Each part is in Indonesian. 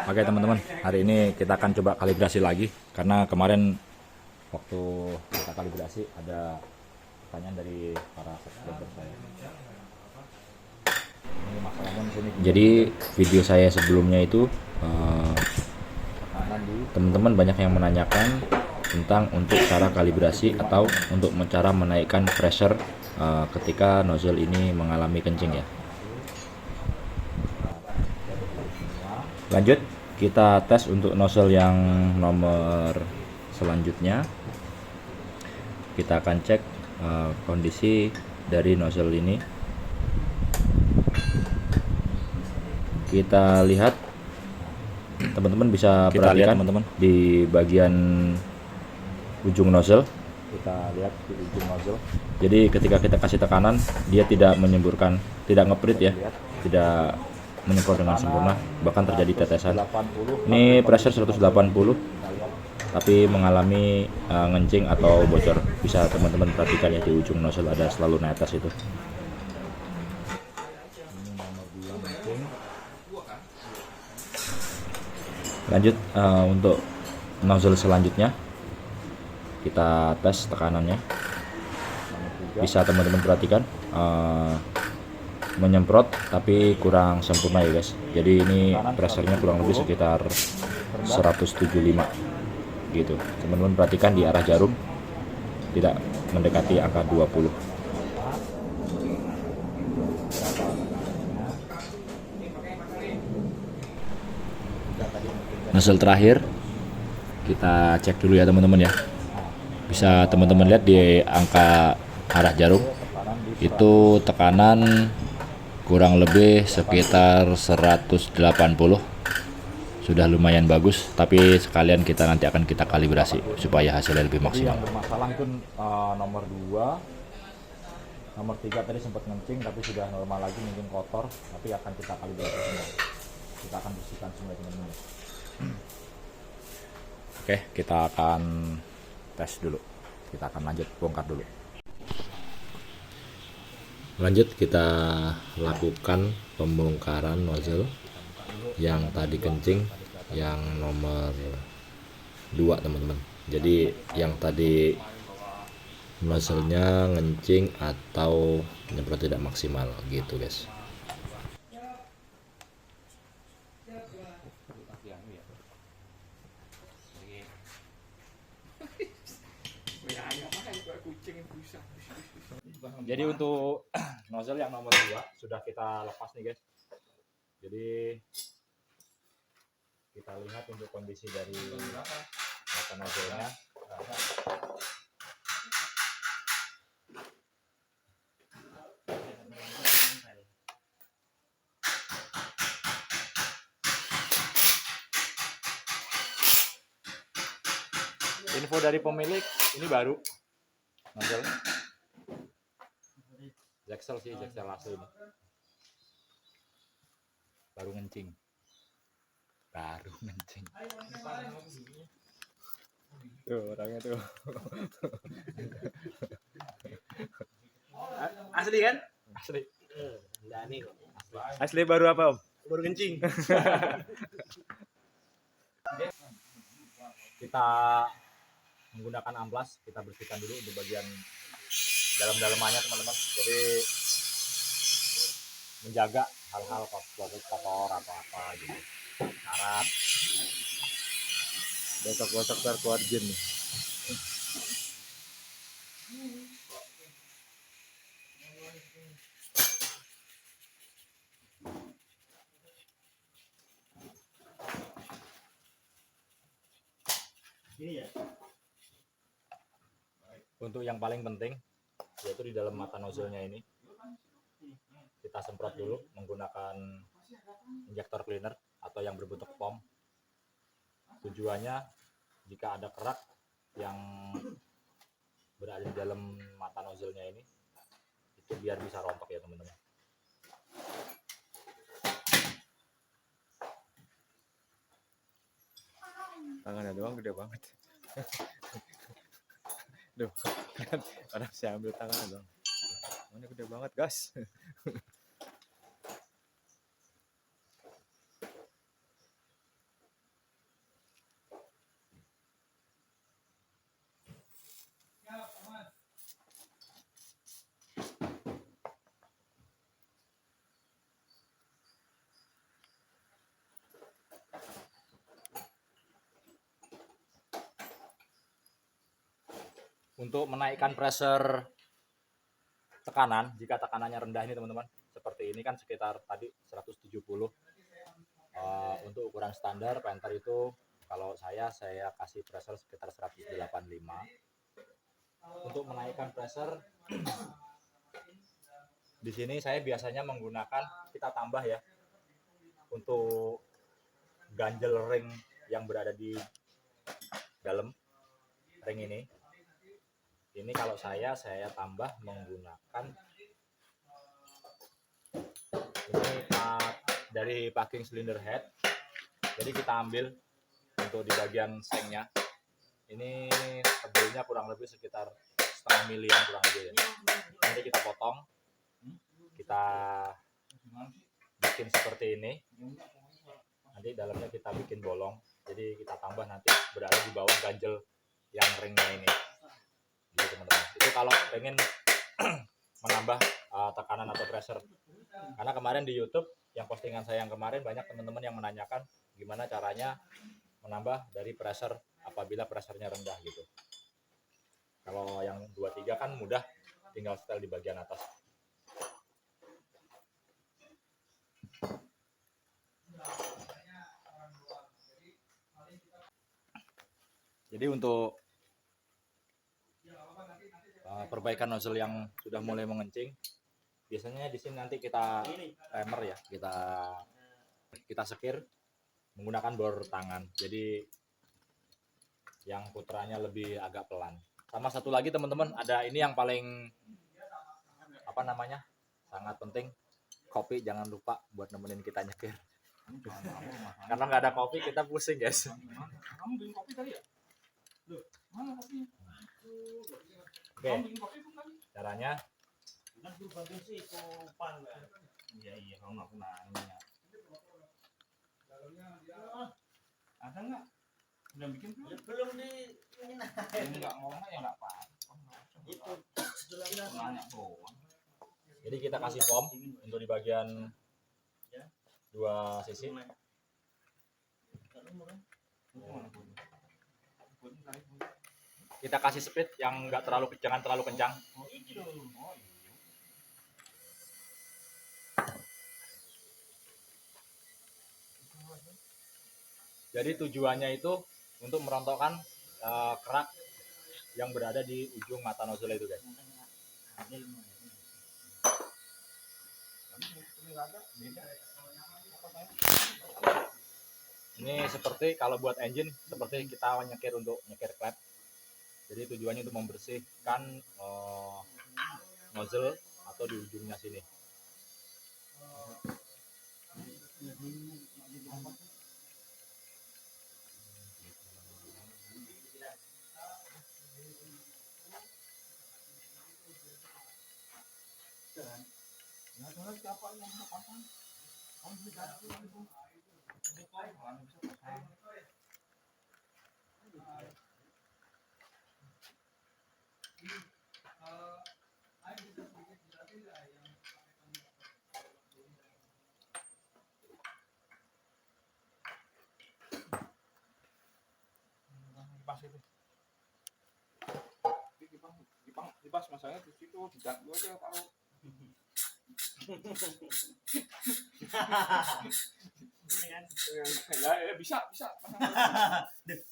Oke teman-teman, hari ini kita akan coba kalibrasi lagi karena kemarin waktu kita kalibrasi ada pertanyaan dari para subscriber saya. Ini masalahnya di sini. Jadi video saya sebelumnya itu teman-teman banyak yang menanyakan tentang untuk cara kalibrasi atau untuk cara menaikkan pressure ketika nozzle ini mengalami kencing ya. Lanjut, kita tes untuk nozzle yang nomor selanjutnya. Kita akan cek kondisi dari nozzle ini. Kita lihat, teman-teman bisa perhatikan teman-teman di bagian ujung nozzle. Kita lihat di ujung nozzle. Jadi ketika kita kasih tekanan, dia tidak menyemburkan, tidak ngeprit ya, tidak menyemprot dengan sempurna, bahkan terjadi tetesan. Ini pressure 180, tapi mengalami ngencing atau bocor. Bisa teman-teman perhatikan ya, di ujung nozzle ada selalu netes itu. Lanjut untuk nozzle selanjutnya, kita tes tekanannya. Bisa teman-teman perhatikan menyemprot tapi kurang sempurna ya guys. Jadi ini pressure-nya kurang lebih sekitar 175 gitu. Teman-teman perhatikan di arah jarum tidak mendekati angka 20. Nozzle terakhir kita cek dulu ya teman-teman ya. Bisa teman-teman lihat di angka arah jarum itu tekanan kurang lebih sekitar 180. Sudah lumayan bagus, tapi sekalian kita nanti akan kita kalibrasi supaya hasilnya lebih maksimal. Yang bermasalah itu nomor 2, nomor 3 tadi sempat ngencing tapi sudah normal lagi, mungkin kotor, tapi akan kita kalibrasi semua. Kita akan bersihkan semua teman-teman. Oke, kita akan tes dulu. Kita akan lanjut bongkar dulu. Lanjut kita lakukan pembongkaran nozzle yang tadi kencing, yang nomor 2 teman-teman. Jadi yang tadi nozzle-nya ngencing atau nyemprot tidak maksimal gitu guys. Jadi untuk nozzle yang nomor 2 sudah kita lepas nih guys. Jadi kita lihat untuk kondisi dari mata nozzle-nya. Info dari pemilik, ini baru nozzle. Jaxel sih, Jaxel asli ini. Baru ngencing. Tuh orangnya tuh. Asli kan? Asli. Asli baru apa om? Baru kencing. Kita menggunakan amplas, kita bersihkan dulu di bagian dalam-dalamannya teman-teman. Jadi menjaga hal-hal kotor atau apa gitu, karat, Gosok-gosok biar keluar jin nih. Untuk yang paling penting yaitu di dalam mata nozzle-nya ini kita semprot dulu menggunakan injektor cleaner atau yang berbentuk pom. Tujuannya jika ada kerak yang berada di dalam mata nozzle-nya ini, itu biar bisa rontok ya teman-teman. Tangannya doang gede banget. Duh, kan orang saya ambil tangannya doang. Tangannya gede banget gas. Untuk menaikkan pressure tekanan, jika tekanannya rendah ini teman-teman, seperti ini kan sekitar tadi 170. Untuk ukuran standar penter itu kalau saya kasih pressure sekitar 185. Untuk menaikkan pressure di sini saya biasanya menggunakan, kita tambah ya, untuk ganjel ring yang berada di dalam ring ini. Ini kalau saya tambah menggunakan ini dari packing cylinder head. Jadi kita ambil untuk di bagian sengnya. Ini tebelnya kurang lebih sekitar setengah milian kurang lebih ya. Nanti kita potong, kita bikin seperti ini. Nanti dalamnya kita bikin bolong. Jadi kita tambah nanti berada di bawah ganjel yang ringnya ini. Jadi teman-teman, itu kalau pengen menambah tekanan atau pressure. Karena kemarin di YouTube yang postingan saya yang kemarin banyak teman-teman yang menanyakan gimana caranya menambah dari pressure apabila pressernya rendah gitu. Kalau yang 23 kan mudah, tinggal setel di bagian atas. Jadi untuk perbaikan nozzle yang sudah mulai mengencing, biasanya di sini nanti kita timer ya, kita sekir menggunakan bor tangan. Jadi yang puterannya lebih agak pelan. Sama satu lagi teman-teman, ada ini yang paling apa namanya, sangat penting, kopi jangan lupa buat nemenin kita nyekir. Karena nggak ada kopi kita pusing guys. Kamu bikin kopi tadi ya? Loh, mana kopinya? Oke, caranya Kan gue bagian sih kopan. Iya, kamu nggak nanya. Ada nggak? Udah bikin belum? Ya, belum di ini. Nggak ngomong ya nggak apa-apa. Itu setelah nanya doang. jadi kita kasih foam untuk di bagian dua sisi. Kita kasih speed yang nggak terlalu, jangan terlalu kencang. Jadi tujuannya itu untuk merontokkan kerak yang berada di ujung mata nozzle itu guys. Ini seperti kalau buat engine seperti kita nyekir untuk nyekir klep. Jadi tujuannya untuk membersihkan nozzle atau di ujungnya sini. Pas itu. Dipas masalahnya di situ tidak lu aja tahu. Ya bisa.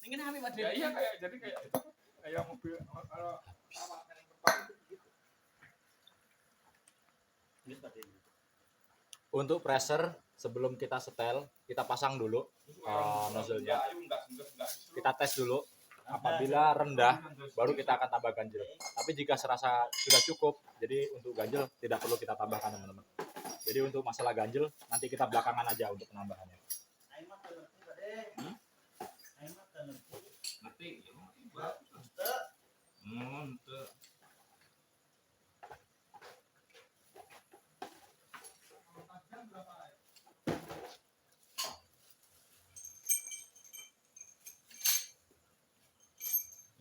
Ini kan Mas. Ya iya kayak jadi kayak itu kayak mobil kalau apa yang depan itu gitu. Untuk pressure sebelum kita setel, kita pasang dulu nozzle-nya. Kita tes dulu. Apabila rendah, baru kita akan tambah ganjel. Tapi jika serasa sudah cukup, jadi untuk ganjel tidak perlu kita tambahkan teman-teman. Jadi untuk masalah ganjel nanti kita belakangan aja untuk penambahannya.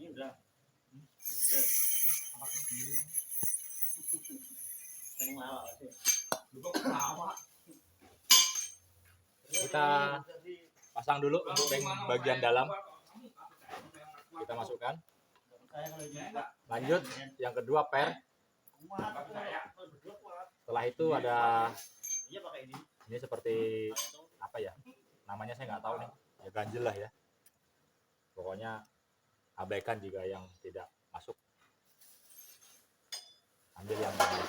Ini udah. Kita pasang dulu untuk ring bagian dalam. Kita masukkan. Lanjut, yang kedua per. Setelah itu ada ini seperti apa ya? Namanya saya nggak tahu nih. Ya ganjel lah ya. Pokoknya abaikan jika yang tidak masuk. Ambil yang masuk.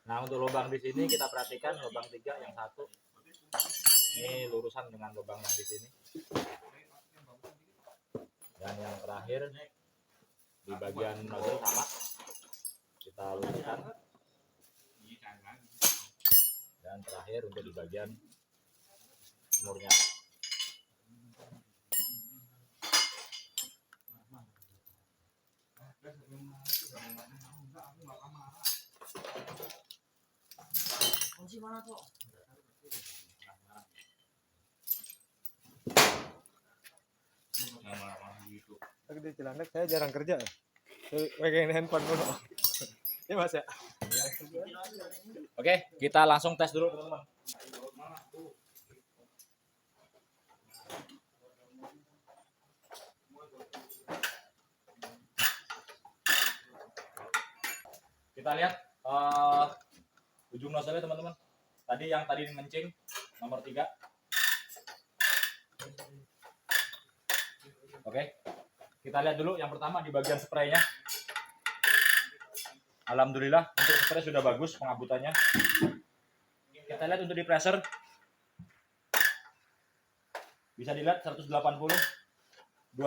Nah, untuk lubang di sini kita perhatikan lubang 3 yang satu. Ini lurusan dengan lubang yang di sini. Dan yang terakhir di bagian nozzle sama kita luruskan. Dan terakhir untuk di bagian semurnya. Kunci mana tuh? Aku di Cilandak saya jarang kerja. Pegang handphone dulu. Ya Mas ya. Oke, kita langsung tes dulu teman-teman. Kita lihat ujung nozzle-nya teman-teman. Tadi yang tadi ngencing nomor 3. Oke. Kita lihat dulu yang pertama di bagian spraynya. Alhamdulillah untuk spray sudah bagus pengabutannya. Kita lihat untuk di pressure. Bisa dilihat 180. 2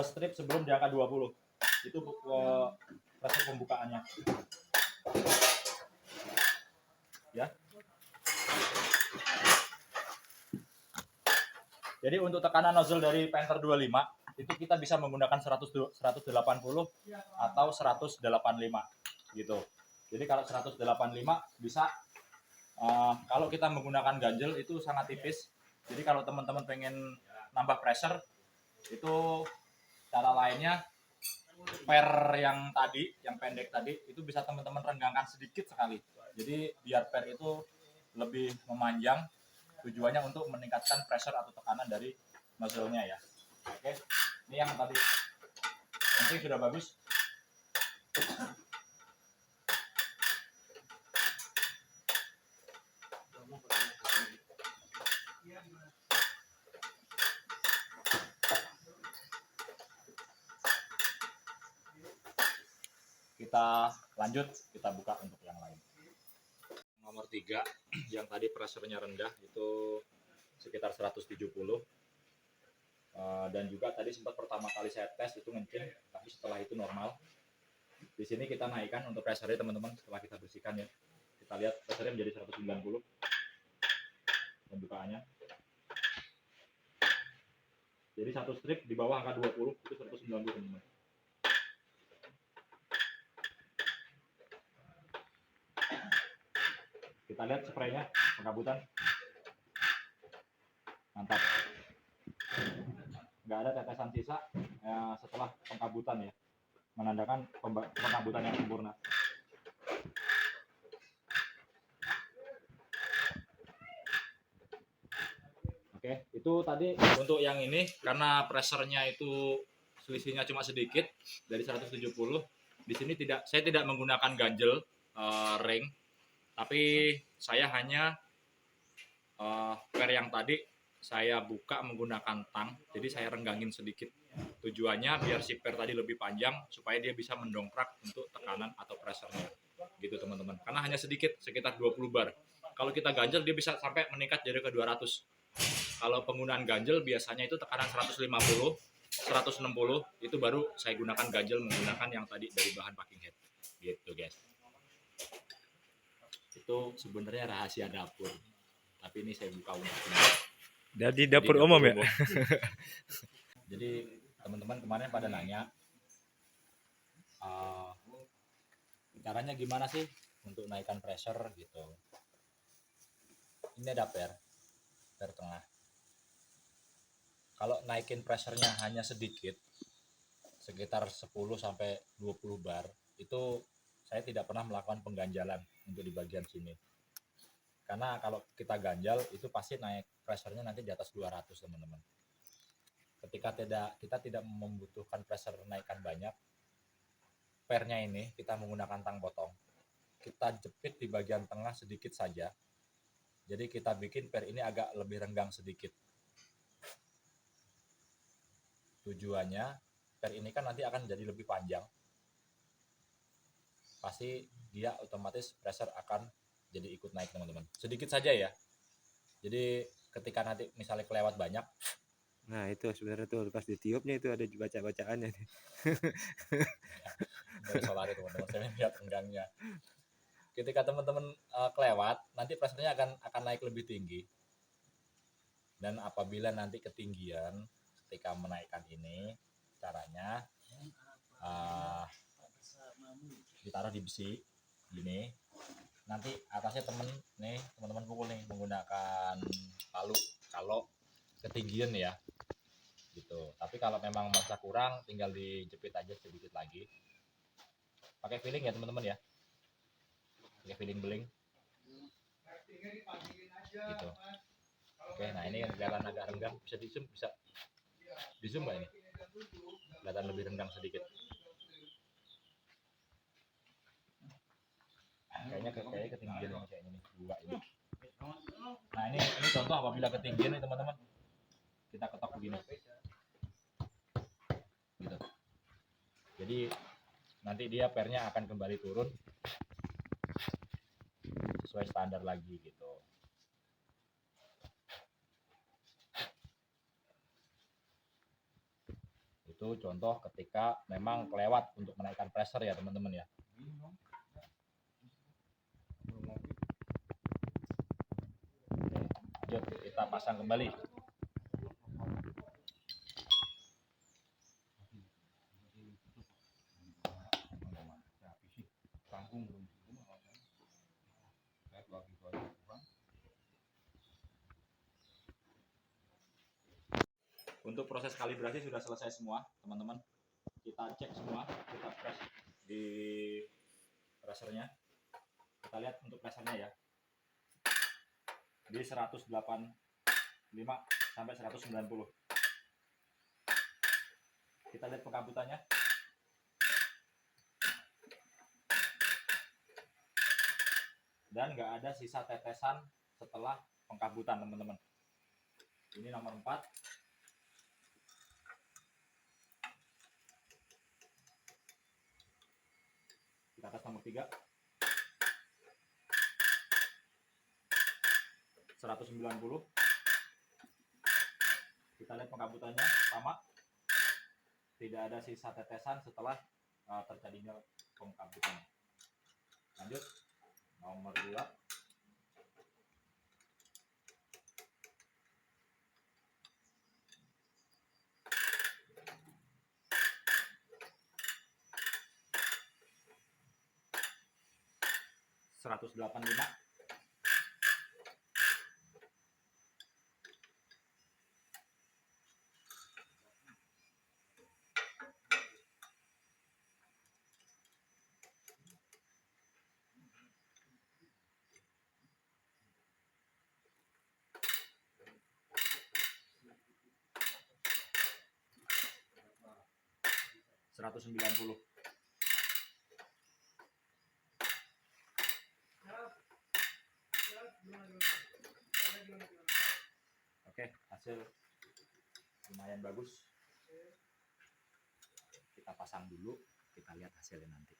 strip sebelum di angka 20. Itu pressure pembukaannya. Ya. Jadi untuk tekanan nozzle dari Panther 25 itu kita bisa menggunakan 180 atau 185 gitu. Jadi kalau 185 bisa kalau kita menggunakan ganjel itu sangat tipis. Jadi kalau teman-teman pengen nambah pressure itu cara lainnya per yang tadi, yang pendek tadi itu bisa teman-teman renggangkan sedikit sekali. Jadi biar per itu lebih memanjang, tujuannya untuk meningkatkan pressure atau tekanan dari nozzle-nya ya. Oke, ini yang tadi penting sudah bagus. Kita lanjut, kita buka untuk yang lain. Nomor 3 yang tadi pressure-nya rendah itu sekitar 170. Dan juga tadi sempat pertama kali saya tes itu ngencing, tapi setelah itu normal. Di sini kita naikkan untuk pressure-nya teman-teman setelah kita bersihkan ya. Kita lihat pressure-nya menjadi 190 pembukaannya. Jadi satu strip di bawah angka 20 itu 190 teman-teman. Kita lihat spraynya pengabutan. Mantap. Nggak ada tetesan sisa setelah pengkabutan ya, menandakan pengkabutan yang sempurna. Oke, itu tadi untuk yang ini karena pressure-nya itu selisihnya cuma sedikit dari 170. Di sini saya tidak menggunakan ganjel ring, tapi saya hanya per yang tadi saya buka menggunakan tang, jadi saya renggangin sedikit. Tujuannya biar si per tadi lebih panjang supaya dia bisa mendongkrak untuk tekanan atau pressure-nya. Gitu teman-teman. Karena hanya sedikit, sekitar 20 bar. Kalau kita ganjel dia bisa sampai meningkat jadi ke 200. Kalau penggunaan ganjel biasanya itu tekanan 150, 160 itu baru saya gunakan ganjel menggunakan yang tadi dari bahan packing head. Gitu guys. Itu sebenarnya rahasia dapur. Tapi ini saya buka untuk Jadi dapur umum ya. Jadi teman-teman kemarin pada nanya caranya gimana sih untuk naikkan pressure gitu. Ini ada per tengah. Kalau naikin pressure-nya hanya sedikit, sekitar 10 sampai 20 bar, itu saya tidak pernah melakukan pengganjalan untuk di bagian sini. Karena kalau kita ganjal itu pasti naik pressure-nya nanti di atas 200 teman-teman. ketika kita tidak membutuhkan pressure naikkan banyak, pernya ini kita menggunakan tang potong, kita jepit di bagian tengah sedikit saja. Jadi kita bikin per ini agak lebih renggang sedikit. Tujuannya per ini kan nanti akan jadi lebih panjang, pasti dia otomatis pressure akan jadi ikut naik teman-teman. Sedikit saja ya. Jadi ketika nanti misalnya kelewat banyak, Nah itu sebenarnya tuh pas ditiupnya itu ada baca-bacaannya nih. dari solar itu teman-teman, saya lihat renggangnya. Ketika teman-teman kelewat, nanti pressure-nya akan naik lebih tinggi. Dan apabila nanti ketinggian, ketika menaikkan ini, caranya ditaruh di besi gini. Nanti atasnya teman-teman pukul nih menggunakan palu kalau ketinggian ya. Gitu. Tapi kalau memang merasa kurang, tinggal dijepit aja sedikit lagi. Pakai feeling ya teman-teman ya. Pakai feeling beling. Gitu. Oke, nah ini kelihatan agak renggang, bisa di zoom, nggak ini? Kelihatan lebih renggang sedikit. Kayaknya ketinggian yang kayak ini buka ini. Nah ini contoh apabila ketinggian nih teman-teman, kita ketok begini. Gitu. Jadi nanti dia pernya akan kembali turun sesuai standar lagi gitu. Itu contoh ketika memang kelewat untuk menaikkan pressure ya teman-teman ya. Oke, lanjut kita pasang kembali. Untuk proses kalibrasi sudah selesai semua teman-teman. Kita cek semua, kita press di pressernya. Kita lihat untuk pressernya ya, di 185 sampai 190. Kita lihat pengkabutannya. Dan nggak ada sisa tetesan setelah pengkabutan teman-teman. Ini nomor 4. Kita tes nomor 3. 190. Kita lihat pengkabutannya sama. Tidak ada sisa tetesan setelah terjadinya pengkabutan. Lanjut nomor 2. Seratus 185. Seratus 90. Oke, hasil lumayan bagus. Kita pasang dulu, kita lihat hasilnya nanti.